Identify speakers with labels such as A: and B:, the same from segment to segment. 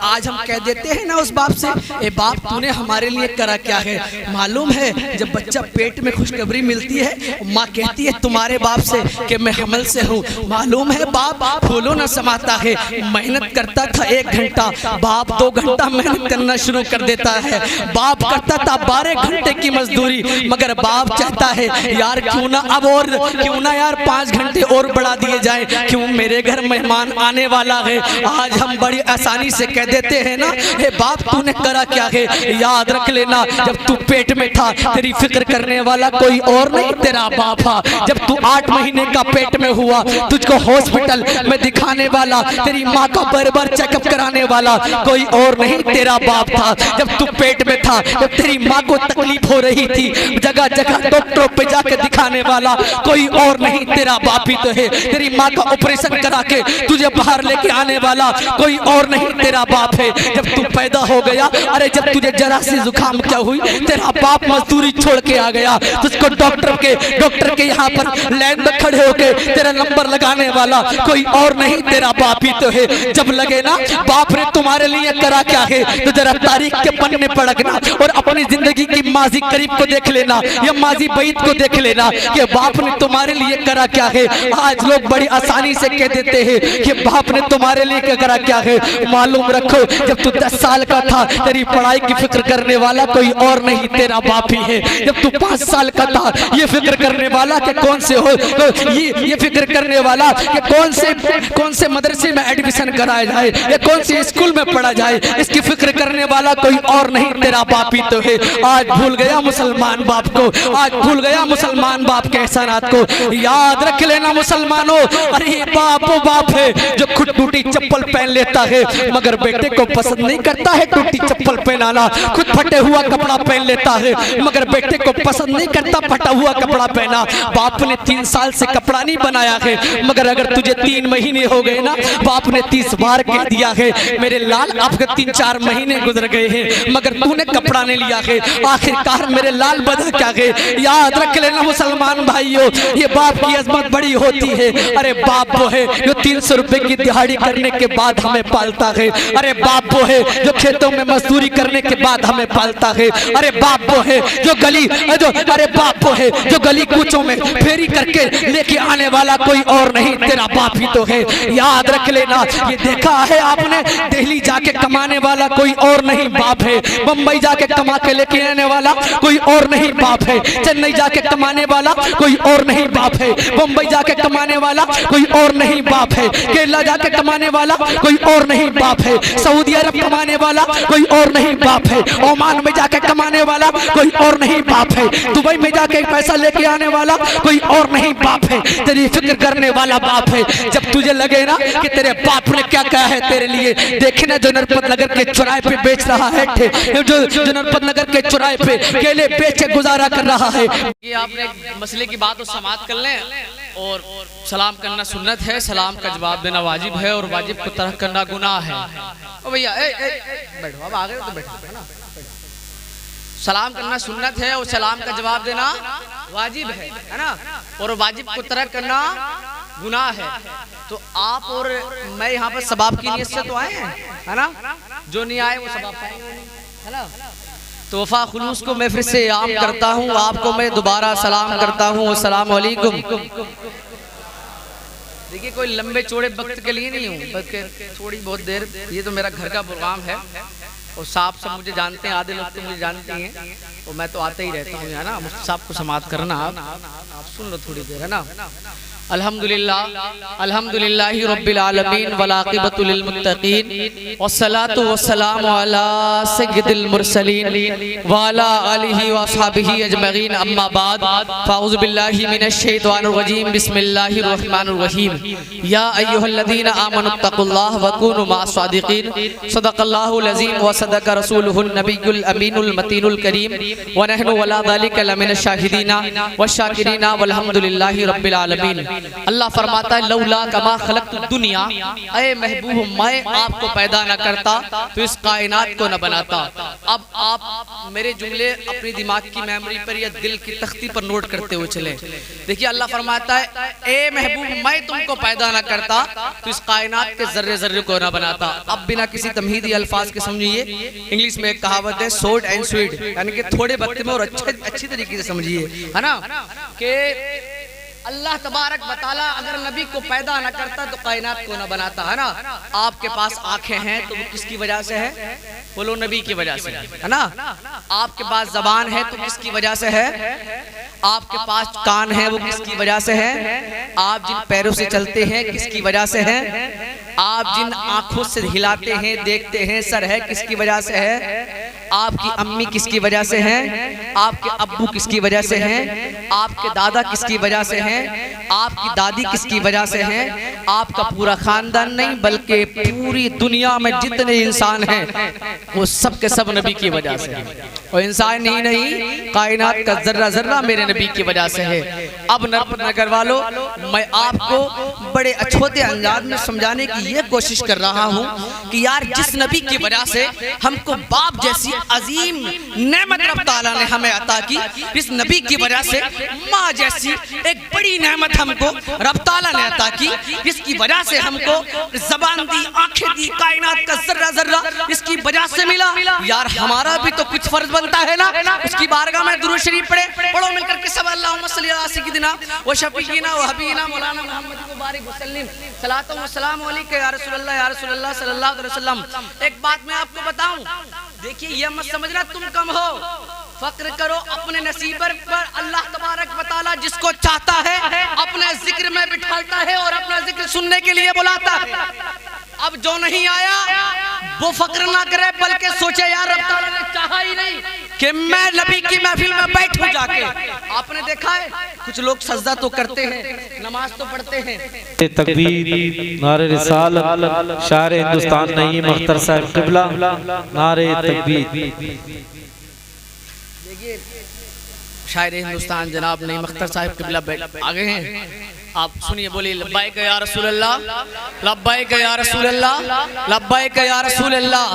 A: आज हम कह देते हैं ना उस बाप से, ए बाप तूने हमारे लिए करा क्या है। मालूम है जब बच्चा पेट में खुशखबरी मिलती है, माँ कहती है तुम्हारे बाप से कि मैं हमल से हूँ। मालूम है बाप फूलों न समाता है, मेहनत करता था 1 घंटा, बाप 2 घंटा मेहनत करना शुरू कर देता है। बाप करता था 12 घंटे की मजदूरी, मगर बाप चाहता है यार क्यों ना अब और क्यों ना यार 5 घंटे और बढ़ा दिए जाए, क्यों मेरे घर मेहमान आने वाला है। आज हम बड़ी आसानी से कह देते हैं ना, हे बाप तूने करा क्या है। याद रख लेना जब तू पेट में था तेरी फिक्र करने वाला कोई और नहीं, तेरा बाप था। जब तू 8 महीने का पेट में हुआ, तुझको हॉस्पिटल में दिखाने वाला, तेरी माँ का बार-बार चेकअप कराने वाला कोई और नहीं, तेरा बाप था। जब तू पेट में था, जब तेरी माँ को तकलीफ हो रही थी, जगह जगह डॉक्टरों पे जाके दिखाने वाला कोई और नहीं, तेरा बाप ही तो है। तेरी माँ का ऑपरेशन करा के तुझे बाहर लेके आने वाला कोई और नहीं, तेरा बाप है। जब तू पैदा हो गया, अरे जब तुझे जरा सी जुकाम क्या हुई, तेरा बाप मजदूरी छोड़ के आ गया, तुझको डॉक्टर के यहाँ पर लाइन में खड़े होके तेरा नंबर लगाने वाला कोई और नहीं, तेरा बाप ही तो है। जब लगे ना बाप ने तुम्हारे लिए करा क्या है, तो जरा तारीख के पन्ने पढ़ना और अपनी जिंदगी की माजी करीब को देख लेना या माजी बैत को देख लेना कि बाप ने तुम्हारे लिए करा क्या है। आज लोग बड़ी आसानी से कह देते हैं कि बाप ने तुम्हारे लिए क्या करा क्या है। मालूम रखो जब तू 10 साल का था, तेरी पढ़ाई की फिक्र करने वाला कोई और नहीं, तेरा बाप ही है। जब तू 5 साल का था, ये फिक्र करने वाला कि कौन से हो, ये फिक्र करने वाला कि कौन से मदरसे में एडमिशन कराया जाए या कौन से स्कूल में पढ़ा जाए, इसकी फिक्र करने वाला कोई और नहीं, तेरा बाप ही तो है। आज भूल गया मुसलमान बाप को, आज भूल गया मुसलमान बाप के एहसानात को। याद रख लेना मुसलमानों, अरे बाप वो बाप है जो खुद टूटी चप्पल पहन लेता है, मगर बेटे को पसंद नहीं करता है टूटी चप्पल पहनाना। खुद फटे हुआ कपड़ा पहन लेता है, मगर बेटे को पसंद नहीं करता फटा हुआ कपड़ा पहना। बाप ने 3 साल से कपड़ा नहीं बनाया है, मगर अगर तुझे 3 महीने हो गए ना, बाप ने 30 बार कह दिया है मेरे लाल आपके 3-4 महीने गुजर गए हैं, मगर तूने कपड़ा नहीं लिया है, आखिरकार मेरे लाल बधा क्या है। याद रख लेना मुसलमान भाइयों, ये बाप की अजमत बड़ी होती है। अरे बाप वो है जो 300 रुपए की दिहाड़ी करने के बाद हमें पालता है। अरे बाप वो है जो खेतों में मजदूरी करने के बाद हमें पालता है। अरे बाप वो है जो गली कूचों में फेरी करके लेके आने वाला कोई और नहीं, तेरा बाप ही तो है। याद रख लेना, ये देखा है आपने, दिल्ली जाके कमाने वाला कोई और नहीं, बाप है। बम्बई जाके कमा के लेके आने वाला कोई और नहीं, बाप है। चेन्नई जाके कमाने वाला कोई और नहीं, बाप है। बम्बई जाके कमाने वाला कोई और नहीं, बाप है। केरला जाके कमाने वाला कोई और नहीं, बाप है। सऊदी अरब कमाने वाला कोई और नहीं, बाप है। ओमान में जाके कमाने वाला कोई और नहीं, बाप है। दुबई में जाके पैसा लेके आने वाला कोई और नहीं, बाप है। तेरी फिक्र करने वाला बाप है। जब तुझे लगे ना कि तेरे बाप ने क्या कहा है तेरे लिए, देखे ना जो नरपत नगर के चौराहे पे बेच रहा है, जो नरपत नगर के चौराहे पे केले बेच के गुजारा कर रहा है।
B: ये आपने मसले की बात समाप्त कर लें, और सलाम करना सुन्नत है, सलाम का जवाब देना वाजिब है, और वाजिब को तरक करना गुनाह है। ओ भैया बैठो, अब आ गए तो बैठो, है ना। सलाम करना सुन्नत है और सलाम का जवाब देना वाजिब है ना, और वाजिब को तरक करना गुनाह है। तो आप और मैं यहाँ पर सबाब की नीयत से तो आए हैं, है ना। जो नहीं आए वो सबाब पाएंगे, है ना। तो वफा खुलूस को मैं फिर से आम करता हूँ, आपको मैं दोबारा सलाम करता हूँ, अस्सलाम वालेकुम। देखिए कोई लंबे चौड़े वक्त के लिए नहीं हूँ, बल्कि थोड़ी बहुत देर, ये तो मेरा घर का प्रोग्राम है और साहब सब मुझे जानते हैं, आधे लोग तो मुझे जानते हैं, और मैं तो आते ही रहता हूँ, है ना। मुफ्ती साहब को समात करना आप सुन लो थोड़ी देर, है ना। अल्हम्दुलिल्लाह अल्हम्दुलिल्लाहि रब्बिल आलमीन वल आक़िबतु लिल मुत्तक़ीन वस्सलातु वस्सलामु अला सय्यिदिल मुरसलीन व अला आलिहि व अस्हाबिहि अजमईन, अम्मा बाद, फ़अऊज़ु बिल्लाहि मिनश शैतानिर रजीम, बिस्मिल्लाहिर रहमानिर रहीम। या अय्युहल्लज़ीना आमनुत्तक़ुल्लाह व कूनू मअस सादिक़ीन, सदक़ल्लाहुल अज़ीम व सदक़ रसूलुहुन नबियुल अमीनुल मतीनुल करीम, व नहनु अला ज़ालिका लमिनश शाहिदीना व शाकिरीना वल्हम्दुलिल्लाहि रब्बिल आलमीन। अल्लाह फरमाता है लौला कमा खलक़तु दुनिया, ऐ महबूब मैं आपको पैदा न करता तो इस कायनात को न बनाता। अब आप मेरे जुमले अपनी दिमाग की मेमोरी पर या दिल की तख्ती पर नोट करते हुए चले। देखिए अल्लाह फरमाता है ए महबूब मैं तुमको पैदा न करता तो इस कायनात के जर्रे जर्रे को न बनाता। अब बिना किसी तमहीदी अल्फाज के समझिए, इंग्लिश में एक कहावत है शॉर्ट एंड स्वीट, यानी कि थोड़े वक्त में और अच्छी तरीके से समझिए, है ना, कि अल्लाह तबारक व तआला अगर नबी को पैदा न करता तो कायनात को न बनाता, है ना। आपके पास आंखें हैं तो वो किसकी वजह से है? बोलो नबी की वजह से, है ना। आपके पास जबान है तो किसकी वजह से है? आपके पास कान है वो किसकी वजह से है? आप जिन पैरों से चलते हैं किसकी वजह से है? आप जिन आंखों से हिलाते हैं देखते हैं सर है किसकी वजह से है? आपकी अम्मी किसकी वजह से हैं? आपके अब्बू किसकी वजह से हैं? आपके दादा किसकी वजह से हैं? आपकी दादी किसकी वजह से हैं? आपका पूरा खानदान नहीं बल्कि पूरी दुनिया में जितने इंसान हैं वो सब के सब नबी की वजह से हैं। और इंसान ही नहीं कायनात का जर्रा जर्रा मेरे नबी की वजह से है। अब नगर वालों मैं आपको बड़े अछूते अंदाज में समझाने की ये कोशिश कर रहा हूँ कि यार जिस नबी की वजह से हमको बाप जैसी अजीम नेमत रब ताला ने हमें अता की, इस नबी की वजह से माँ जैसी एक बड़ी नेमत हमको रब ताला ने अता की, जिसकी वजह से हमको ज़बान दी, आंखें दी, कायनात का जर्रा जर्रा इसकी वजह से मिला। यार हमारा भी तो कुछ फर्ज बनता है ना, उसकी बारगाह में दुरूद शरीफ पढ़ो मिलकर के सब अल्लाहुम्मा सल्ली अला सय्यिदिना व शफीईना व हबीबना मौलाना मुहम्मद मुबारक वसल्लम सलातो व सलाम अलैका या रसूलल्लाह सल्लल्लाहु अलैहि वसल्लम। एक बात मैं आपको बताऊं, देखिए ये मत समझना तुम कम हो, फक्र करो अपने नसीब पर। अल्लाह तबारक व तआला जिसको चाहता है अपने जिक्र में बिठाता है और अपना जिक्र सुनने के लिए बुलाता है। अब जो नहीं आया वो फक्र ना करे बल्कि सोचे यार रब ताला ने चाहा ही नहीं कि मैं नबी की महफिल में बैठूं जाके। आपने देखा है कुछ लोग सजदा तो करते हैं, नमाज तो पढ़ते हैं,
C: तकबीर नारे रिसालत शायर हिंदुस्तान नईम अख्तर साहब क़िबला नारे तकबीर।
B: देखिए शायर हिंदुस्तान जनाब नईम अख्तर साहब क़िबला आगे हैं, आप सुनिए, बोलिए लब्बैक या रसूल अल्लाह, लब्बैक या रसूल अल्लाह, लब्बैक या रसूल अल्लाह।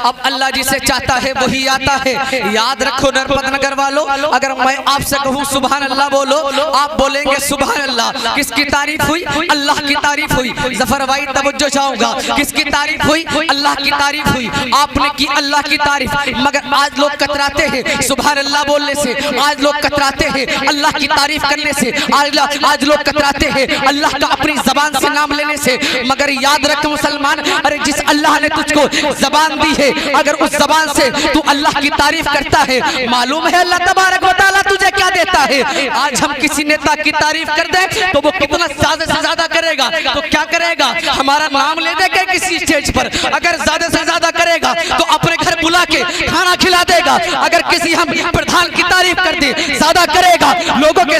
B: अब अल्लाह जिसे चाहता है वही आता है। याद रखो नरपत नगर वालों, अगर मैं आपसे कहूँ सुभान अल्लाह बोलो, आप बोलेंगे सुभान अल्लाह। किसकी तारीफ हुई? अल्लाह की तारीफ हुई। जफर भाई तवज्जो चाहूंगा, किसकी तारीफ हुई? अल्लाह की तारीफ हुई। आपने की अल्लाह की तारीफ, मगर आज लोग कतराते हैं सुभान अल्लाह बोलने से, आज लोग कतराते हैं अल्लाह की तारीफ करने से, आज लोग कतराते हैं अल्लाह का अपनी जबान से नाम लेने से। मगर याद रख मुसलमान, अरे जिस अल्लाह ने तुझको जबान दी है, अगर उस जबान से तू अल्लाह की तारीफ करता है, मालूम है अल्लाह तबारक व तआला तुझे क्या देता है। आज हम किसी नेता की तारीफ कर दे तो वो कितना ज्यादा से ज्यादा करेगा, तो क्या करेगा? हमारा नाम ले देगा किसी स्टेज पर, अगर ज्यादा से ज्यादा करेगा तो अपने घर बुला के खाना खिला देगा। अगर किसी हम प्रधान की तारीफ कर दे, ज्यादा करेगा, लोगों के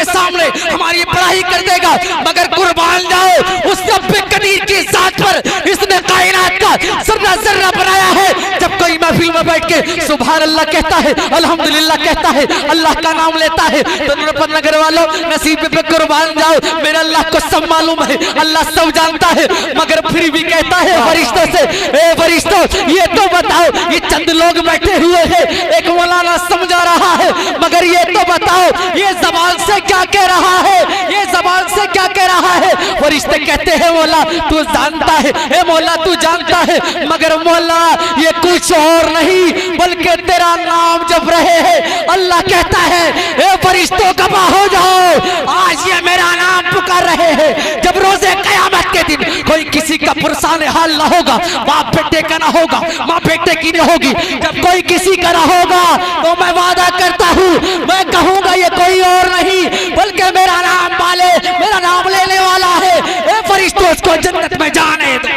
B: सामने हमारी पढ़ाई कर देगा। मगर कुर्बान जाओ उस रब कदीर की जात पर, इसने कायनात का जर्रा जर्रा बनाया है। जब कोई महफिल में बैठ के सुभान अल्लाह कहता है, अल्हम्दुलिल्लाह कहता है, अल्लाह का नाम लेता है, तो नरपत नगर वालों नसीब पे कुर्बान जाओ। मेरे अल्लाह को सब मालूम है, अल्लाह सब जानता है, मगर फिर भी कहता है फरिश्तों से, ए फरिश्तों ये तो बताओ, ये चंद लोग बैठे हुए हैं, एक मौलाना समझा रहा है, मगर ये तो बताओ ये जबान से क्या कह रहा है, ये जबान से क्या कह रहा है। फरिश्ते कहते हैं मौला तू जानता है, ए मौला तू जानता है, मगर मौला ये कुछ और नहीं बल्कि तेरा नाम जप रहे हैं। अल्लाह कहता है ए फरिश्तों गवाह हो जाओ, आज ये मेरा नाम पुकार रहे हैं। जब रोजे कयामत के दिन कोई किसी का पुरसान हाल ना होगा, बाप बेटे का ना होगा, माँ बेटे की नहीं होगी, जब कोई किसी का ना होगा तो मैं वादा करता हूँ, मैं कहूँगा ये कोई और नहीं बल्कि मेरा नाम वाले, मेरा नाम लेने वाला है। ए फरिश्तों उसको जन्नत में जाने दो।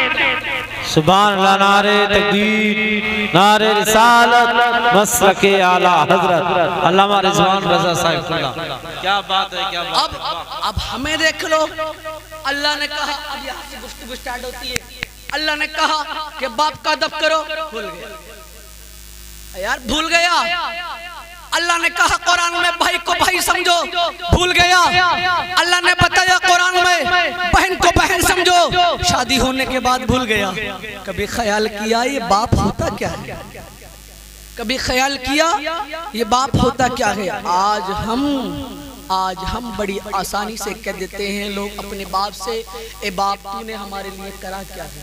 C: सुभान अल्लाह नारे तकबीर नारे रिसालत मसलके आला हजरत अल्लामा रिजवान रज़ा साहब क़िबला। क्या बात है, क्या बात।
B: अब हमें देख लो, अल्लाह ने कहा, अब यहाँ से गुफ्तगू स्टार्ट होती है, अल्लाह ने कहा कि बाप का अदब करो, भूल गया यार, भूल गया।
A: अल्लाह ने कहा कुरान में भाई को भाई समझो, भूल गया। अल्लाह ने बताया कुरान में बहन को बहन समझो, शादी होने के बाद भूल गया। कभी ख्याल किया ये बाप होता क्या है? कभी ख्याल किया ये बाप होता क्या है? आज हम बड़ी आसानी से कह देते हैं लोग अपने बाप से, ए बाप तूने हमारे लिए करा क्या है?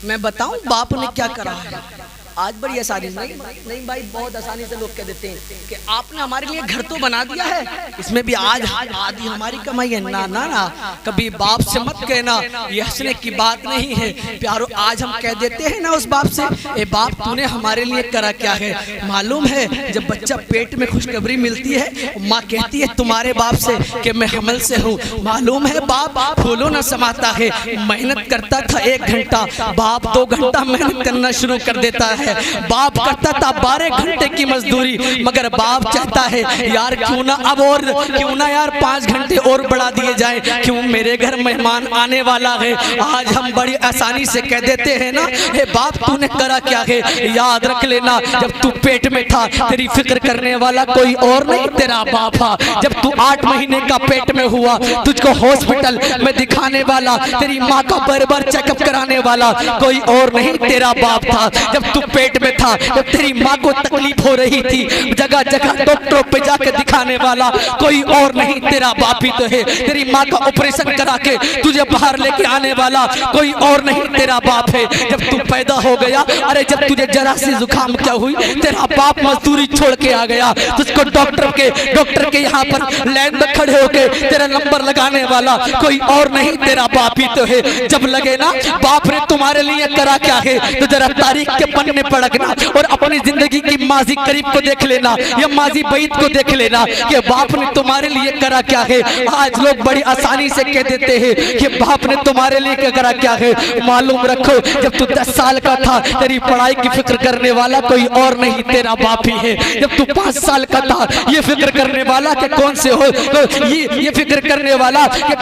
A: मैं बताऊं बाप ने क्या करा है? आज बड़ी आसानी से नहीं भाई, बहुत आसानी से लोग कह देते हैं कि आपने हमारे लिए घर तो बना दिया है, इसमें भी आज आधी हमारी कमाई है। ना ना ना, कभी बाप से मत कहना, ये हंसने की बात नहीं है प्यारो। आज हम कह देते हैं ना उस बाप से, ए बाप तूने हमारे लिए करा क्या है? मालूम है जब बच्चा पेट में खुशखबरी मिलती है, माँ कहती है तुम्हारे बाप से कि मैं हमल से हूँ। मालूम है बाप फूलों न समाता है, मेहनत करता था 1 घंटा, बाप 2 घंटा मेहनत करना शुरू कर देता है। बाप करता था 12 घंटे की मजदूरी, मगर बाप चाहता है यार क्यों ना अब और क्यों ना यार 5 घंटे और बढ़ा दिए जाए, क्यों मेरे घर मेहमान आने वाला है। आज हम बड़ी आसानी से कह देते हैं ना, हे बाप तूने करा क्या है? याद रख लेना जब तू पेट में था तेरी फिक्र करने वाला कोई और नहीं, तेरा बाप था। जब तू 8 महीने का पेट में हुआ, तुझको हॉस्पिटल में दिखाने वाला, तेरी माँ का बार-बार चेकअप कराने वाला कोई और नहीं, तेरा बाप था। जब तू पेट में था, जब तेरी माँ को तकलीफ हो रही थी, जगह जगह डॉक्टरों पे जाकर दिखाने वाला कोई और नहीं, तेरा बाप ही तो है। तेरी माँ का ऑपरेशन करा के तुझे बाहर लेके आने वाला कोई और नहीं, तेरा बाप है। जब तू पैदा हो गया, अरे जब तुझे जरा सी जुकाम क्या हुई, तेरा बाप मजदूरी छोड़ के आ गया, तुझको डॉक्टर के यहाँ पर लाइन में खड़े होके तेरा नंबर लगाने वाला कोई और नहीं, तेरा बाप ही तो है। जब लगे ना बाप ने तुम्हारे लिए करा क्या है, तो जरा तारीख के पन्ने पढ़ना और अपनी जिंदगी की माजी करीब को देख लेना या माजी बैत को देख लेना कि बाप ने तुम्हारे लिए करा क्या है। आज लोग बड़ी आसानी से कह देते हैं कि बाप ने तुम्हारे लिए करा क्या है। मालूम रखो जब तू 10 साल का था, तेरी पढ़ाई की फिक्र करने वाला कोई और नहीं, तेरा बाप ही है। जब तू 5 साल का था, ये फिक्र करने वाला कि कौन से हो, तो ये फिक्र करने वाला कि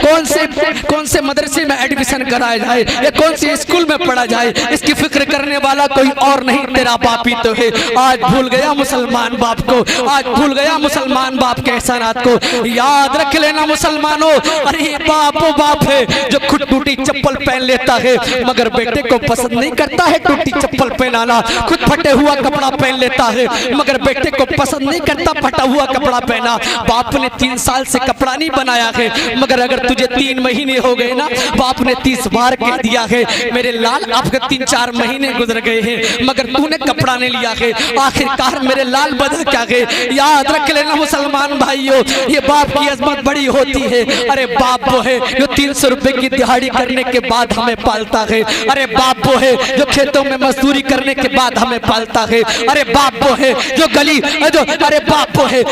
A: कौन से मदरसे में एडमिशन कराया जाए या कौन से स्कूल में पढ़ा जाए, इसकी फिक्र करने वाला कोई और नहीं, तेरा बाप ही तो है। आज भूल गया मुसलमान बाप को, आज भूल गया मुसलमान बाप के एहसानात को। याद रख लेना मुसलमानों, अरे बाप है जो खुद टूटी चप्पल पहन लेता है, मगर बेटे को पसंद नहीं करता है टूटी चप्पल पहनाना। खुद फटे हुआ कपड़ा पहन लेता है, मगर बेटे को पसंद नहीं करता फटा हुआ कपड़ा पहना। बाप ने 3 साल से कपड़ा नहीं बनाया है, मगर अगर तुझे 3 महीने हो गए ना, बाप ने 30 बार कह दिया है मेरे लाल आपके 3-4 महीने गुजर गए हैं, मगर तूने कपड़ा नहीं लिया है, आखिरकार मेरे लाल बधा क्या है। याद रख लेना मुसलमान भाइयों, ये बाप की अजमत बड़ी होती है। अरे बाप वो है जो 300 रुपए की दिहाड़ी करने के बाद हमें पालता है। अरे बाप वो है जो खेतों में मजदूरी करने के बाद हमें पालता है। अरे बाप वो है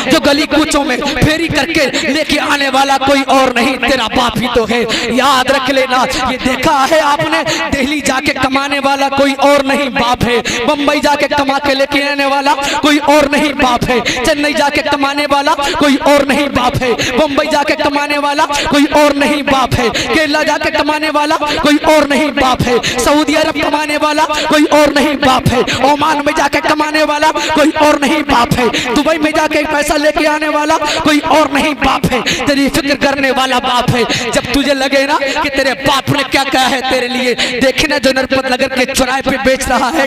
A: जो गली कूचों में फेरी करके लेके आने वाला कोई और नहीं, तेरा बाप ही तो है। याद रख लेना, ये देखा है आपने, दिल्ली जाके कमाने वाला कोई और नहीं, बाप है। बंबई जाके कमा के लेके आने वाला कोई और नहीं, बाप है। चेन्नई जाके कमाने वाला कोई और नहीं, बाप है। बंबई जाके कमाने वाला कोई और नहीं, बाप है। केरला जाके कमाने वाला कोई और नहीं, बाप है। सऊदी अरब कमाने वाला कोई और नहीं, बाप है। ओमान में जाके कमाने वाला कोई और नहीं, बाप है। दुबई में जाके पैसा लेके आने वाला कोई और नहीं, बाप है। तेरी फिक्र करने वाला बाप है। जब तुझे लगे ना कि तेरे बाप ने क्या कहा है तेरे लिए, देखे ना जो नरपत नगर के चौराहे पे बेच रहा है,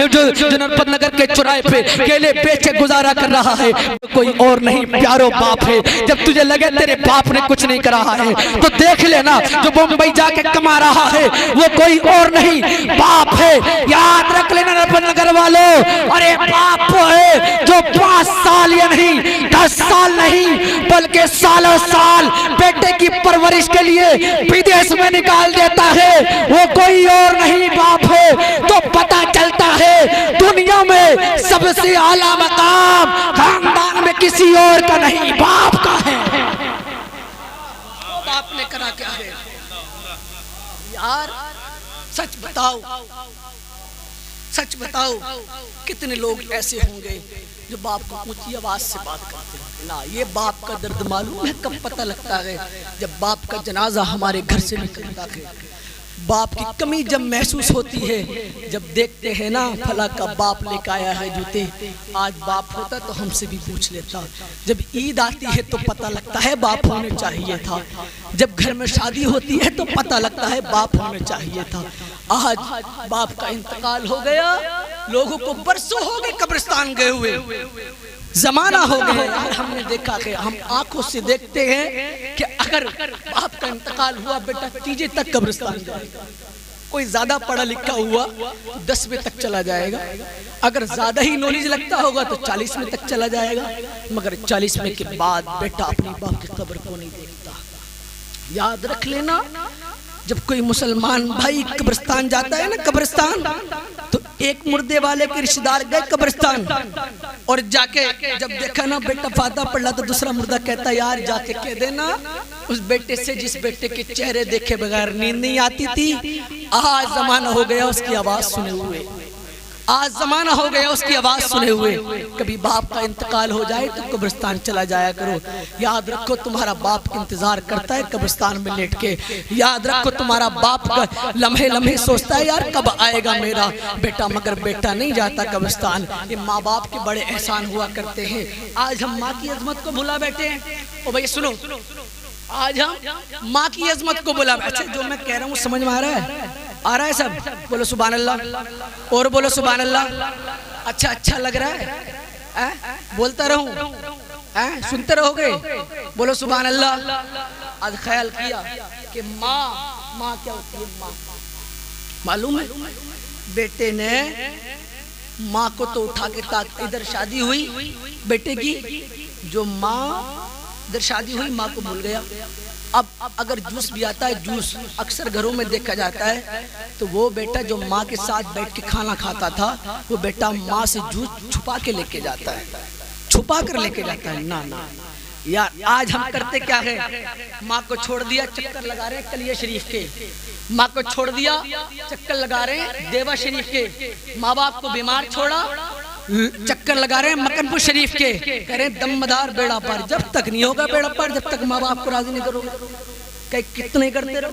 A: जो नरपत नगर के चौराहे पे केले बेचे गुजारा कर रहा है, कोई और नहीं प्यारो बाप है। जब तुझे लगे तेरे बाप ने कुछ नहीं करा है, तो देख लेना जो मुंबई जाके कमा रहा है वो कोई और नहीं, बाप है। याद रख लेना नरपत नगर वालों, अरे बाप है जो 5 साल या नहीं 10 साल नहीं बल्कि सालों साल बेटे की परवरिश के लिए विदेश में निकाल देता है, वो कोई और नहीं, बाप है। तो पता चलता है दुनिया में सबसे आला मकाम खानदान में किसी और का नहीं, बाप का है। बाप ने करा क्या है यार, सच बताओ कितने लोग ऐसे होंगे जो बाप को ऊंची आवाज से बात करते हैं ना। ये बाप का दर्द मालूम है कब पता लगता है, जब बाप का जनाजा हमारे घर से निकलता है। बाप की कमी जब महसूस होती है, जब देखते हैं ना फला का बाप लेकर आया है जूते, आज बाप होता तो हमसे भी पूछ लेता। जब ईद आती है तो पता लगता है बाप होने चाहिए था। जब घर में शादी होती है तो पता लगता है बाप होने चाहिए था। आज बाप का इंतकाल हो गया, लोगों को बरसों हो गए कब्रिस्तान गए हुए, जमाना हो गया यार। हमने देखा कि हम आंखों से देखते हैं कि अगर बाप का इंतकाल हुआ बेटा तीजे तक कब्रिस्तान जाएगा। कोई ज्यादा पढ़ा लिखा हुआ तो 10वें तक चला जाएगा, अगर ज्यादा ही नॉलेज लगता होगा तो 40वें तक चला जाएगा, मगर 40वें के बाद बेटा अपने बाप की कब्र को नहीं देखता। याद रख लेना, जब कोई मुसलमान भाई कब्रिस्तान जाता है ना, कब्रिस्तान, तो एक मुर्दे वाले के रिश्तेदार गए कब्रिस्तान और जाके जब देखा ना बेटा फाता पड़ा, तो दूसरा मुर्दा कहता यार जाके कह देना उस बेटे से जिस बेटे के चेहरे देखे बगैर नींद नहीं आती थी, आज जमाना हो गया उसकी आवाज सुने हुए, आज जमाना हो गया उसकी आवाज सुने हुए। कभी बाप का इंतकाल हो जाए तो कब्रिस्तान चला जाया करो। याद रखो तुम्हारा बाप इंतजार करता है कब्रिस्तान में लेट के। याद रखो तुम्हारा बाप का लम्हे लम्हे सोचता है यार कब आएगा मेरा बेटा, मगर बेटा नहीं जाता कब्रिस्तान। ये माँ बाप के बड़े एहसान हुआ करते हैं। आज हम माँ की अजमत को भुला बैठे हैं। ओ भाई सुनो, आज हम माँ की अजमत को भुला। अच्छा जो मैं कह रहा हूँ समझ में आ रहा है? आ रहा है सब? बोलो सुभान अल्लाह और बोलो सुभान अल्लाह। अच्छा लग रहा है? बोलता रहूं? सुनते रहोगे? बोलो सुभान अल्लाह। आज ख्याल किया कि माँ क्या होती है? माँ मालूम है? बेटे ने माँ को तो उठा के ताक, इधर शादी हुई बेटे की, जो माँ इधर शादी हुई माँ को भूल गया। अब अगर जूस भी आता है, जूस अक्सर घरों में देखा जाता है, तो वो बेटा जो माँ के साथ बैठ के खाना खाता था, वो बेटा माँ से जूस छुपा के लेके जाता है, छुपा कर लेके जाता है। ना यार, आज हम करते क्या है? माँ को छोड़ दिया, चक्कर लगा रहे हैं कलिया शरीफ के। माँ को छोड़ दिया, चक्कर लगा रहे हैं देवा शरीफ के। माँ बाप को बीमार छोड़ा, चक्कर लगा रहे हैं मक्कनपुर शरीफ के। कह रहे हैं दमदार बेड़ा पार। जब तक नहीं होगा बेड़ा पार, जब तक माँ बाप को राजी नहीं करोगे, कहीं कितने करते रहो,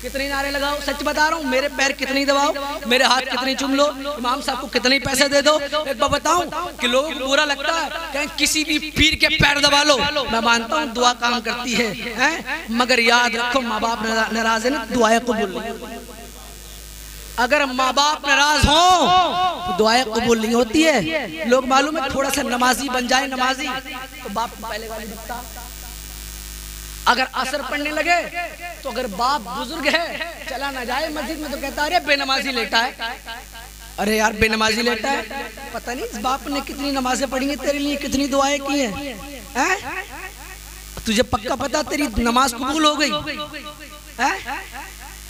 A: कितने नारे लगाओ। सच बता रहा हूँ, मेरे पैर कितनी दबाओ, मेरे हाथ कितनी चूम लो, इमाम साहब को कितने पैसे दे दो। एक बार बताऊं कि लोगों को बुरा लगता है, कहीं किसी भी पीर के पैर दबा लो। मैं मानता हूँ दुआ काम करती है, मगर याद रखो माँ बाप नाराज है ना, दुआएं कबूल नहीं। अगर माँ बाप नाराज हो तो दुआएं कबूल नहीं होती है। लोग मालूम है थोड़ा सा नमाजी बन जाए, नमाजी, तो बाप को पहले गाली दिखता। अगर असर पड़ने लगे तो अगर बाप बुजुर्ग है, चला ना जाए मस्जिद में, तो कहता अरे बेनमाजी लेटा है। अरे यार बेनमाजी लेटा है, पता नहीं इस बाप ने कितनी नमाजें पढ़ी हैं तेरे लिए, कितनी दुआएं की हैं। तुझे पक्का पता तेरी नमाज कबूल हो गई?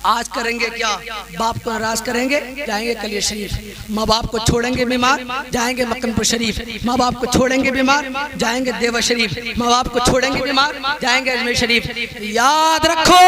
A: आज करेंगे क्या? बाप को नाराज करेंगे, जाएंगे कलिया शरीफ। माँ बाप को छोड़ेंगे बीमार, जाएंगे मक्कनपुर शरीफ। माँ बाप को छोड़ेंगे बीमार, जाएंगे देवा शरीफ। माँ बाप को छोड़ेंगे बीमार, जाएंगे अजमेर शरीफ। याद रखो,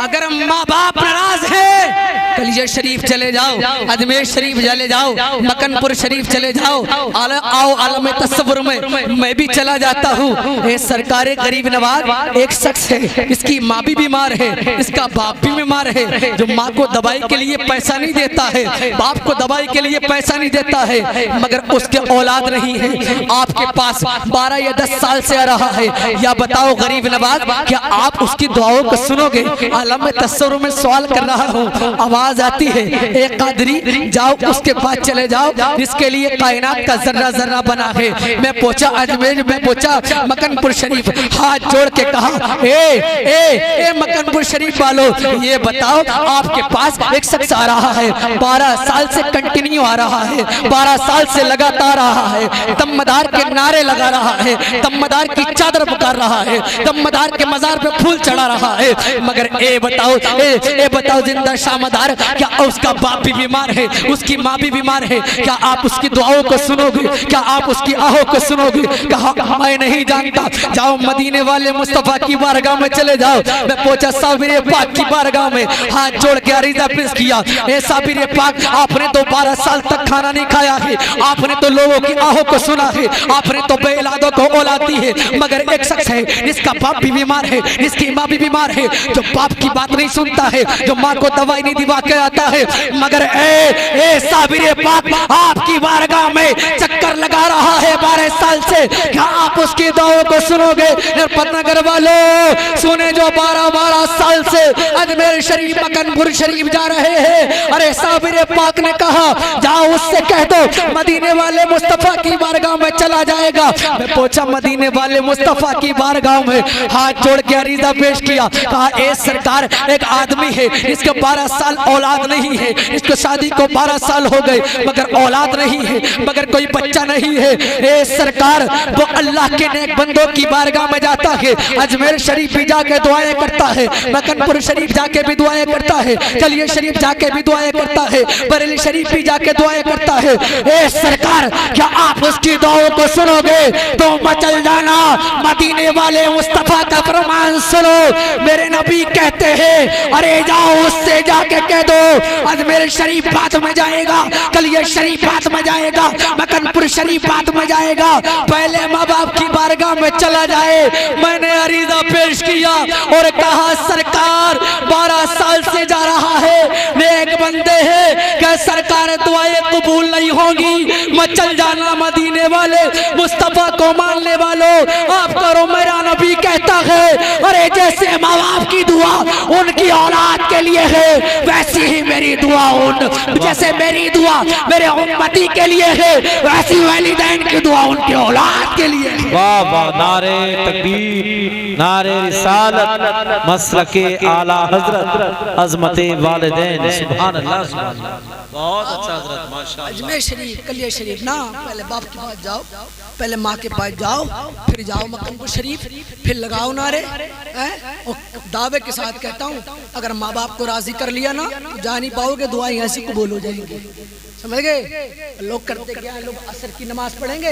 A: अगर माँ बाप नाराज है, कलिया शरीफ चले जाओ, अजमेर शरीफ चले जाओ, मक्कनपुर शरीफ चले जाओ। आओ आलम तस्वुर में मैं भी चला जाता हूँ। सरकार गरीब नवाज एक शख्स है, इसकी माँ भी बीमार है, इसका बाप भी बीमार है, जो माँ को दवाई के लिए पैसा नहीं देता है, बाप को दवाई के लिए पैसा नहीं देता है, मगर उसके औलाद नहीं है। आपके पास 12 या 10 साल से आ रहा है। या बताओ गरीब नवाज, क्या आप उसकी दुआओं को सुनोगे? आलम तस्वुर में सवाल कर रहा हूँ, आवाज आती है, एक कादरी जाओ उसके पास चले जाओ, जिसके लिए कायनात का जर्रा जर्रा बना है। मैं पहुंचा अजमेर, मैं पहुंचा मक्कनपुर शरीफ, हाथ जोड़ के कहा ए मक्कनपुर शरीफ वालों, ये बताओ आपके पास एक शख्स आ रहा है, 12 साल से कंटिन्यू आ रहा है, 12 साल से लगातार आ रहा है, दमदार के नारे लगा रहा है, दमदार की चादर पुकार रहा है, दमदार के मजार पे फूल चढ़ा रहा है, मगर ए बताओ जिंदा शामदार, क्या उसका बाप भी बीमार है, उसकी माँ भी बीमार है? क्या आप उसकी दुआओं को सुनोगे? क्या आप उसकी आहों को सुनोगे? कहा मैं नहीं जानता। जाओ मदीने वाले मुस्तफा की बारगाह में चले जाओ। मैं पहुंचा साबिर पाक की बारगाह बारगाह में हाथ जोड़ के अरीजा पेश किया, ए साबिर पाक, आपने तो 12 साल तक खाना नहीं खाया है, आपने तो लोगों की आहों को सुना है, आपने तो बेऔलादों को औलाद दी है, मगर एक शख्स है जिसका बाप भी बीमार है, जिसकी माँ भी बीमार है, जो बाप की बात नहीं सुनता है, जो माँ को दवाई नहीं दिवा के आता है, मगर ए साबिर पाक, आपकी बारगाह में चक्कर लगा रहा है 12 साल से, क्या आप उसकी दुआओं को सुनोगे? पटनगर वालों सुने, जो 12 साल से अजमेर शरीफ मकनपुर शरीफ जा रहे हैं, अरे साबिर पाक ने कहा जाओ उससे कह दो मदीने वाले मुस्तफा की बारगाह में चला जाएगा। मैं पूछा मदीने वाले मुस्तफा की बारगाह में हाथ जोड़ के अरीजा पेश किया, कहा ए सरकार, एक आदमी है इसके 12 साल औलाद नहीं है, इसको शादी को 12 साल हो गए मगर औलाद नहीं है, मगर कोई बच्चा नहीं है। ए सरकार, वो अल्लाह के नेक बंदों की बारगाह में जाता है, अजमेर शरीफ भी जाके दुआएं करता है, मकनपुर शरीफ जाके भी दुआएं करता है, चलिए शरीफ जाके भी दुआएं करता है, बरेली शरीफ भी जाके दुआएं करता है। ए सरकार, क्या आप उसकी दुआओं को सुनोगे? तो मचल जाना, मदीने वाले मुस्तफा का फरमान सुनो। मेरे नबी कहते हैं, अरे जाओ उससे जाके कह दो अजमेर शरीफ बात में जाएगा, कलिया शरीफ बात में जाएगा, मकनपुर शरीफ बात में जाएगा, पहले माँ बाप की बारगाह में चला जाए। मैंने अरीजा पेश किया और कहा सरकार 12 साल से जा रहा है, नेक बंदे हैं, क्या सरकार दुआएं कबूल नहीं होंगी? मचल जाना मदीने वाले मुस्तफा को मानने वालों, आप करो, मेरा नबी कहता है, अरे जैसे माँ बाप की दुआ उनकी औलाद के लिए है, वैसी ही मेरी दुआ जैसे मेरी दुआ मेरे उम्मती के लिए है, वैसी वालिदैन की दुआ उनके औलाद के लिए है।
C: वाह वाह, नारे तकबीर, नारे रिसालत, मसलके आला हजरत, अजमते वालिदैन, सुभान अल्लाह, सुभान अल्लाह। बहुत अच्छा हजरत, माशाअल्लाह।
A: अजमेर शरीफ, कलिया शरीफ ना, पहले बाप के पास जाओ, पहले माँ के पास जाओ, फिर जाओ मकनपुर शरीफ, फिर लगाओ नारे। और दावे के साथ कहता हूँ, अगर माँ बाप को राजी कर लिया ना तो जा नहीं पाओगे, दुआएं ऐसी कबूल हो जाएंगी। समझ गए? लोग करते क्या, लोग असर की नमाज पढ़ेंगे,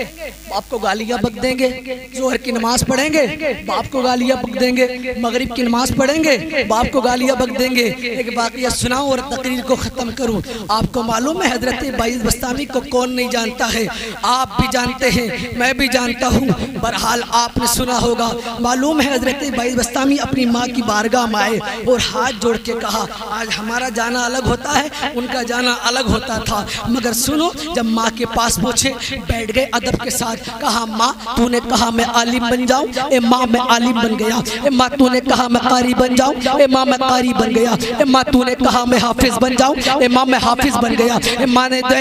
A: बाप को गालियां बक देंगे, जोहर की नमाज पढ़ेंगे, बाप को गालियां बक देंगे, मगरिब की नमाज पढ़ेंगे, बाप को गालियां बक देंगे। एक वाकया सुनाऊं और तकरीर को खत्म करूं। आपको मालूम है हजरत बाइज़ बस्तामी को कौन नहीं जानता है? आप भी जानते हैं, मैं भी जानता हूँ, बहरहाल आपने सुना होगा। मालूम है हजरत बाइज़ बस्तामी अपनी माँ की बारगाह में आए और हाथ जोड़ के कहा, आज हमारा जाना अलग होता है, उनका जाना अलग होता था, मगर सुनो, जब माँ के पास पहुंचे, बैठ गए अदब के साथ, कहा माँ तूने कहा मैं आलिम बन जाऊं, ए माँ मैं आलिम बन गया। ए माँ तूने कहा मैं कारी बन जाऊं, ए माँ मैं कारी बन गया। ए माँ तूने कहा मैं हाफिज बन जाऊं, ए माँ मैं हाफिज बन गया। ए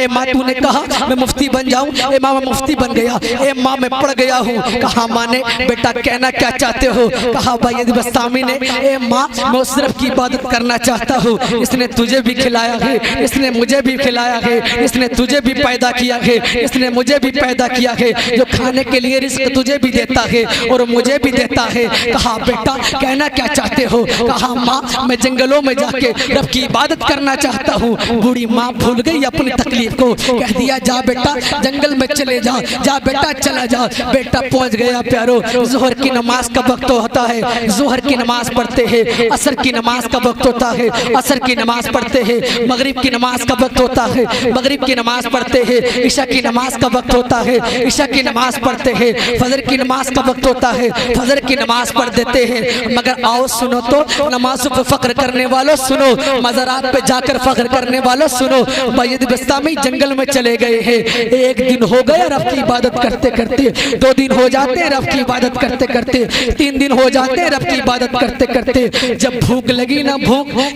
A: माँ तूने कहा मैं मुफ्ती बन जाऊं, ए माँ मैं मुफ्ती बन गया। ए माँ मैं पढ़ गया हूँ। कहा माँ ने, बेटा कहना क्या चाहते हो? कहा बाइज़ बस्तामी ने, ए माँ मैं उस रब की इबादत करना चाहता हूँ, इसने तुझे भी खिलाया है, इसने मुझे भी खिलाया है, इसने तुझे भी पैदा किया है, इसने मुझे भी पैदा किया है, जो खाने के लिए रिस्क तुझे भी देता है और मुझे भी देता है। कहा बेटा कहना क्या चाहते हो? कहा माँ मैं जंगलों में जाके रब की इबादत करना चाहता हूँ। बूढ़ी माँ भूल गई अपनी तकलीफ को, कह दिया जा बेटा जंगल में चले जा, जा बेटा चला जा। बेटा पहुँच गया प्यारो। जोहर की नमाज का वक्त होता है, जोहर की नमाज पढ़ते हैं, असर की नमाज का वक्त होता है, असर की नमाज पढ़ते हैं, मगरिब की नमाज का वक्त होता है, मगरिब की नमाज पढ़ते हैं, इशा की नमाज का वक्त होता है, इशा की नमाज पढ़ते हैं, फजर की नमाज का वक्त होता है, फजर की नमाज पढ़ देते हैं। मगर आओ सुनो तो, नमाजों पे फख्र करने वालों सुनो, मज़ारात पे जाकर फख्र करने वालों सुनो, बाइज़ बस्तामी जंगल में चले गए हैं। एक दिन हो गया रब की इबादत करते करते, 2 दिन हो जाते हैं रब की इबादत करते करते, 3 दिन हो जाते हैं रब की इबादत करते करते। जब भूख लगी ना,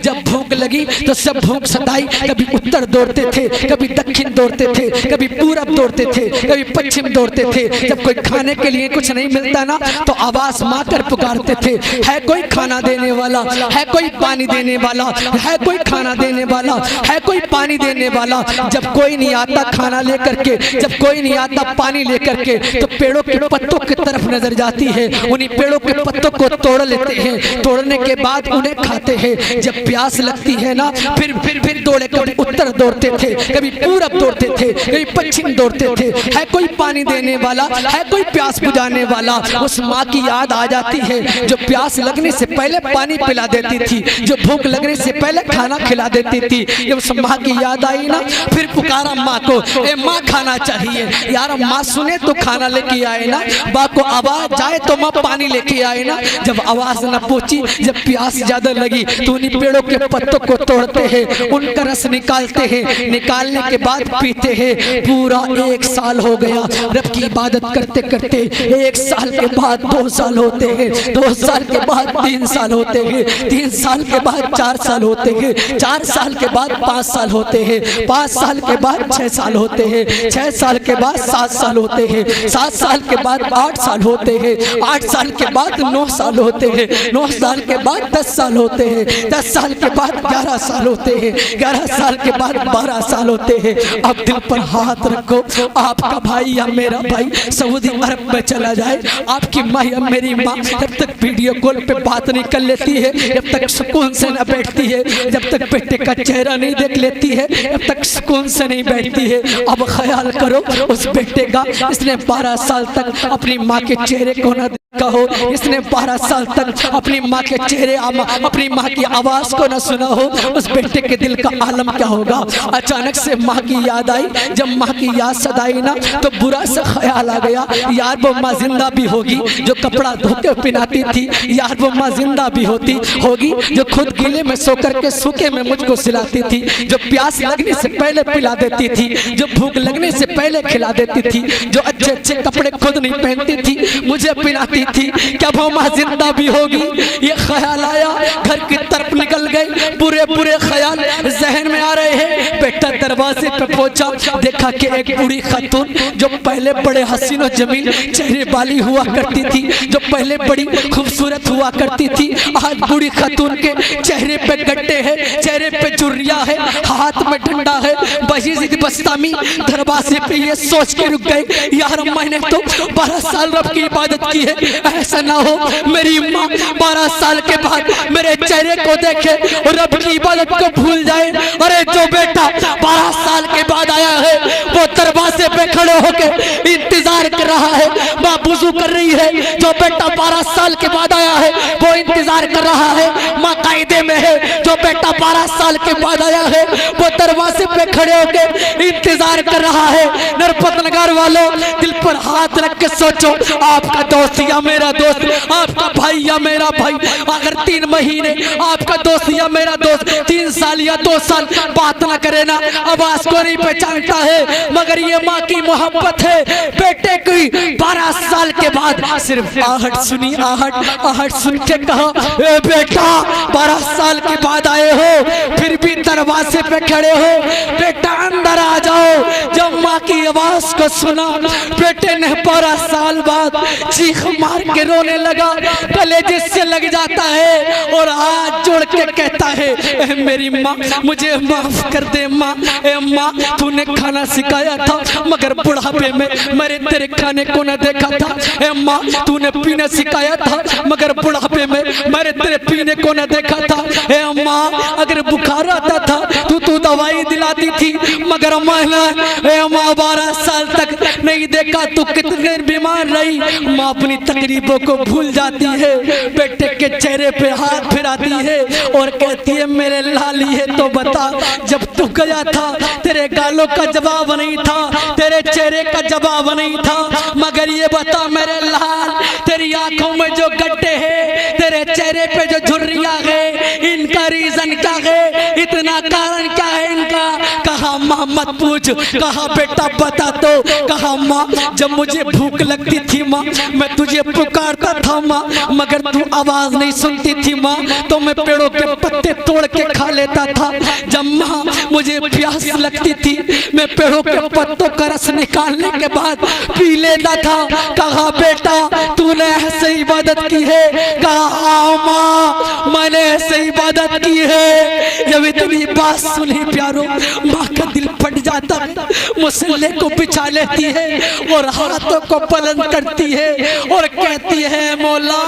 A: जब भूख लगी तो सब भूख सताई, कभी उत्तर दौड़ते थे, कभी दक्षिण दौड़ते थे, कभी पूरब दौड़ते थे, कभी पश्चिम दौड़ते थे। जब कोई खाने के लिए कुछ नहीं मिलता ना तो आवाज मारकर पुकारते थे, है कोई खाना देने वाला, है कोई पानी देने वाला, है कोई खाना देने वाला, है कोई पानी देने वाला। जब कोई नहीं आता खाना लेकर के, जब कोई नहीं आता पानी लेकर के, तो पेड़ों के पत्तों की तरफ नजर जाती है, उन्हीं पेड़ों के पत्तों को तोड़ लेते हैं, तोड़ने के बाद उन्हें खाते हैं। जब प्यास लगती है ना फिर दौड़े, कभी उत्तर दौड़ते थे, कभी पूरब दौड़ते थे, कभी पश्चिम दौड़ते थे। है कोई पानी देने वाला, है कोई प्यास बुझाने वाला। उस माँ की याद आ जाती है जो प्यास लगने से पहले पानी पिला देती थी, जो भूख लगने से पहले खाना खिला देती थी। जब उस माँ की याद आई ना फिर पुकारा माँ को, ए माँ खाना चाहिए। यार माँ सुने तो खाना लेके आए ना, बाप को आवाज जाए तो माँ पानी लेके आए ना। जब आवाज न पहुंची, जब प्यास ज्यादा लगी तो उन्हीं पेड़ों के पत्तों को तोड़ते हैं, उनका रस निकालते हैं, निकालने के बाद पीते हैं। पूरा 1 साल हो गया रब की इबादत करते करते। 1 साल के बाद 2 साल होते हैं, 2 साल के बाद 3 साल होते हैं, 3 साल के बाद 4 साल होते हैं, 4 साल के बाद 5 साल होते हैं, 5 साल के बाद 6 साल होते हैं, 6 साल के बाद 7 साल होते हैं, 7 साल के बाद 8 साल होते हैं, 8 साल के बाद 9 साल होते हैं, 9 साल के बाद 10 साल होते हैं, 10 साल के बाद 11 साल होते हैं, 11 साल के बाद 12 साल होते हैं। अब दिल पर हाथ रखो, आपका भाई या मेरा भाई सऊदी अरब में चला जाए, आपकी माँ या मेरी माँ जब तक वीडियो कॉल पे बात नहीं कर लेती है, जब तक सुकून से न बैठती है, जब तक बेटे का चेहरा नहीं देख लेती है, जब तक सुकून से नहीं बैठती है। अब ख्याल करो उस बेटे का, इसने 12 साल तक अपनी माँ के चेहरे को न देखा हो, इसने 12 साल तक अपनी माँ के चेहरे, अपनी माँ की आवाज को न सुना हो, उस बेटे के दिल का आलम क्या होगा। अचानक से माँ की याद आई, जब माँ की याद सदाई ना तो बुरा सा ख्याल आ गया, यार वो माँ जिंदा भी होगी जो कपड़ा धो के पिनाती थी, यार वो माँ जिंदा भी होगी जो खुद गीले में सो करके सूखे में मुझको सिलाती थी, जो प्यास लगने से पहले पिला देती थी, जो भूख लगने से पहले खिला देती थी, जो अच्छे अच्छे कपड़े खुद नहीं पहनती थी मुझे पिलाती थी। क्या वो माँ जिंदा भी होगी? ये ख्याल आया, घर की तरफ निकल गए, पूरे ख्याल जहन में आ रहे हैं। बेटा दरवाजे पे पहुंचा, देखा कि एक बूढ़ी खातून जो पहले बड़े हसीन और जमील चेहरे वाली हुआ करती थी, जो पहले बड़ी खूबसूरत हुआ करती थी, आज बूढ़ी खातून के चेहरे पे गड्ढे है, चेहरे पे झुर्रिया है, हाथ में डंडा है। बशीर बस्तामी दरवाजे पे ये सोच के रुक गए, यार मैंने तो 12 साल रब की इबादत की है, ऐसा ना हो मेरी माँ 12 साल के बाद मेरे चेहरे को देखे और रब की इबादत को भूल जाए। अरे जो बेटा 12 साल के बाद आया है वो दरवाजे पे खड़े होकर इंतजार कर रहा है, माँ वुज़ू कर रही है। जो बेटा 12 साल के बाद आया है वो इंतजार कर रहा है, माँ कायदे में है। जो बेटा 12 साल के बाद आया है वो दरवाजे पे खड़े होकर इंतजार कर रहा है। नरपत नगर वालों, दिल पर हाथ रख के सोचो, आपका दोस्त या मेरा दोस्त, आपका भाई या मेरा भाई, अगर 3 महीने आपका दोस्त या मेरा दोस्त 3 साल या 2 साल बात ना करे ना, आवाज को नहीं पहचानता है, मगर ये माँ की मोहब्बत है। बेटे की 12 साल के बाद सिर्फ आहट सुनी, आहट सुन के कहा, ए बेटा 12 साल के बाद आए हो फिर भी दरवाजे पे खड़े हो, बेटा अंदर आ जाओ। जब माँ की आवाज को सुना, बेटे ने 12 साल बाद चीख मार के रोने लगा, गले जिससे लग जाता है और हाथ जोड़ के कहता है, ए मेरी माँ मुझे माफ कर दे माँ। ए माँ तूने खाना सिखाया था मगर बुढ़ापे में मैंने तेरे खाने को न देखा था। ए माँ तूने पीना सिखाया था मगर बुढ़ापे में मैंने तेरे पीने को न देखा था। ए माँ अगर बुखार आता था तू दवाई दिलाती थी मगर मैंने ए माँ 12 साल तक नहीं देखा तू कितने बीमार रही। माँ अपनी तकलीफों को भूल जाती है, बेटे के चेहरे पे हाथ फिराती है और कहती है, मेरे लाली है तो बता, जब तू गया था तेरे गालों का जवाब नहीं था, तेरे चेहरे का जवाब नहीं था, मगर ये बता मेरे लाल, तेरी आंखों में जो गड्ढे हैं, तेरे चेहरे पे जो झुर्रियां है, इनका रीजन क्या है, इतना कारण क्या है इनका? कहा माँ मत पूछ, कहा बेटा बता तो, कहा माँ जब मुझे भूख लगती थी माँ मैं तुझे पुकारता था माँ, मगर तू आवाज नहीं सुनती थी माँ, तो मैं पेड़ों के पत्ते तोड़ के खा लेता था। जब माँ मुझे प्यास लगती थी मैं पेड़ों के पत्तों का रस निकालने के बाद पी लेता था। कहा बेटा तूने ऐसे इबादत की है? कहा हाँ माँ मैंने ऐसे इबादत की है। जब इतनी बात सुनी प्यारो, माँ का दिल फट जाता है, मुसल्ले को बिछा लेती है और हाथों को बुलंद करती है और कहती है मौला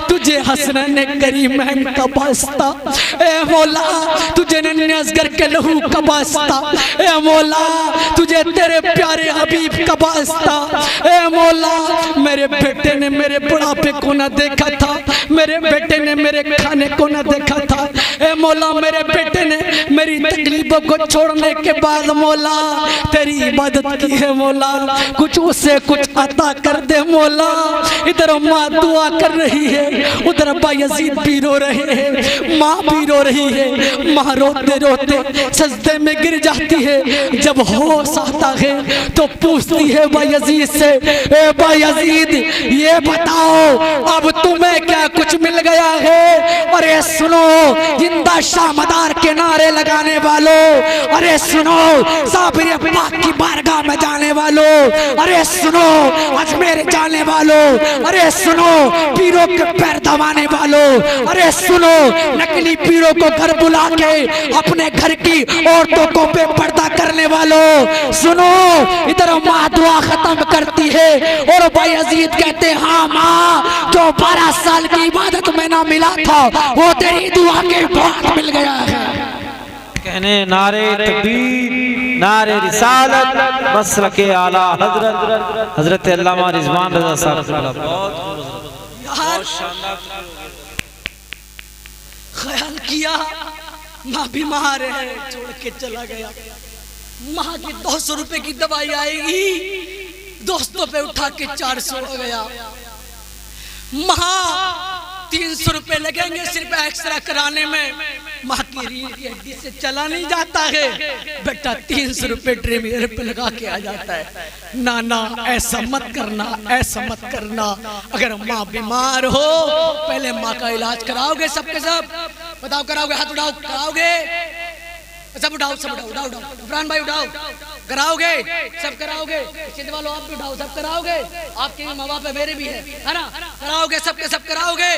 A: तुझे हसनैन करीमैन का वास्ता, ए मौला तुझे नन्हे असगर के लहू का वास्ता, ए मौला तुझे तेरे प्यारे हबीब का वास्ता, ए मौला मेरे बेटे ने मेरे बुढ़ापे को न देखा था, मेरे बेटे ने मेरे खाने को न देखा था, ए मौला मेरे बेटे ने मेरी तकलीफों को छोड़ने के बाद मौला तेरी इबादत की है मौला, कुछ उसे कुछ अता कर दे मौला। इधर माँ दुआ कर रही है, उधर अब्बा यजीद भी रो रहे हैं, माँ भी रो रही है। माँ रोते रोते सजदे में गिर जाती है। जब होश आता है तो पूछती है बायजीद से, ए बायजीद ये बताओ अब तुम्हें क्या कुछ मिल गया है? अरे सुनो जिंदा शामदार के नारे लगाने वालों, अरे सुनो साबिर पाक की बारगाह में जाने वालों, अरे सुनो अजमेर जाने वालों, अरे सुनो पीरों के पैर दबाने वालों, अरे सुनो नकली पीरों को घर बुला के अपने घर की औरतों को बेपर्दा करने वालों, सुनो इधर माँ दुआ खत्म करती है और बायजीद कहते हाँ माँ जो 12 साल की इबादत में ना मिला था वो तेरी दुआ के बाद मिल गया है।
C: कहने नारे तकबीर, नारे रिसालत, मसलके आला हजरत हजरत अल्लामा रिजवान रजा साहब। बहुत शानदार
A: ख्याल किया माँ बीमार है, छोड़ के चला गया। माँ की 200 रुपए की दवाई आएगी, दोस्तों पे उठा के 400 हो गया। माँ 300 रुपए लगेंगे सिर्फ एक्सरा कराने में, माँ की रीढ़ की हड्डी से चला नहीं जाता है, बेटा 300 रुपए ट्रेमियर पे लगा के आ जाता है। नाना ऐसा मत करना, ऐसा मत करना, अगर माँ बीमार हो पहले माँ का इलाज कराओगे, सबके सब बताओ कराओगे, हाथ उठाओ, कराओगे, सब उठाओ, सब उठाओ, उठाओ उठाओ, इमरान भाई उठाओ, कराओगे, सब कराओगे, सीधे वालों आप भी उठाओ, सब कराओगे, आपके भी माँ बाप है, मेरे भी है ना, कराओगे, सबके सब कराओगे,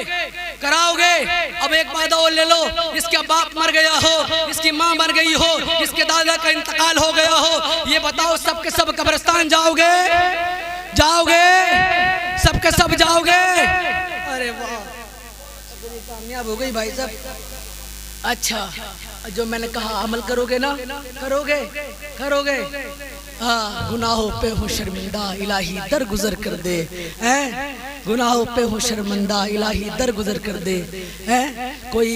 A: कराओगे। अब एक बात और ले लो, इसका बाप मर गया हो, इसकी माँ मर गई हो, इसके दादा का इंतकाल हो गया हो, ये बताओ सबके सब कब्रिस्तान जाओगे, जाओगे, सबके सब जाओगे? अरे वाह कामयाब हो गई भाई साहब। अच्छा जो मैंने कहा अमल करोगे ना, करोगे, करोगे, हाँ गुनाहों पे हो शर्मिंदा इलाही दर गुजर कर दे, हैं गुनाहों पे हो शर्मिंदा इलाही दर गुजर कर दे, हैं कोई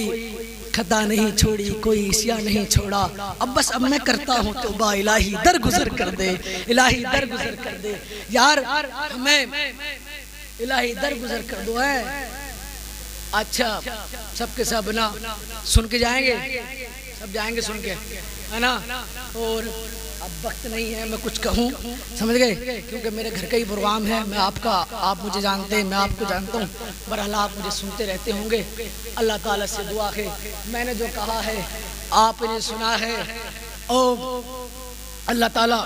A: खता नहीं छोड़ी, कोई इसिया नहीं छोड़ा, अब बस अब मैं करता हूँ तौबा, इलाही दर गुजर कर दे, इलाही दर गुजर कर दे यार, हमें इलाही दर गुजर कर दो है। अच्छा सबके सब ना सुन के जाएंगे, सब जाएंगे सुन के, है ना। और अब वक्त नहीं है मैं कुछ कहूँ, समझ गए, क्योंकि मेरे घर का ही प्रोग्राम है, मैं आपका, आप मुझे जानते हैं, मैं आपको जानता हूँ, बहरहाल आप मुझे सुनते रहते होंगे। अल्लाह ताला से दुआ है मैंने जो कहा है आपने सुना है, और अल्लाह ताला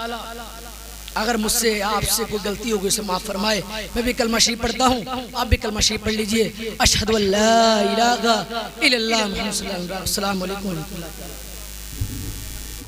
A: अगर मुझसे आपसे कोई गलती हो गई उसे माफ़ फरमाए। मैं भी कलमा शरीफ पढ़ता हूँ, आप भी कलमा शरीफ पढ़ लीजिए। अशहदु अल्ला इलाहा इल्लल्लाह मुहम्मद रसूलुल्लाह। अस्सलामु अलैकुम।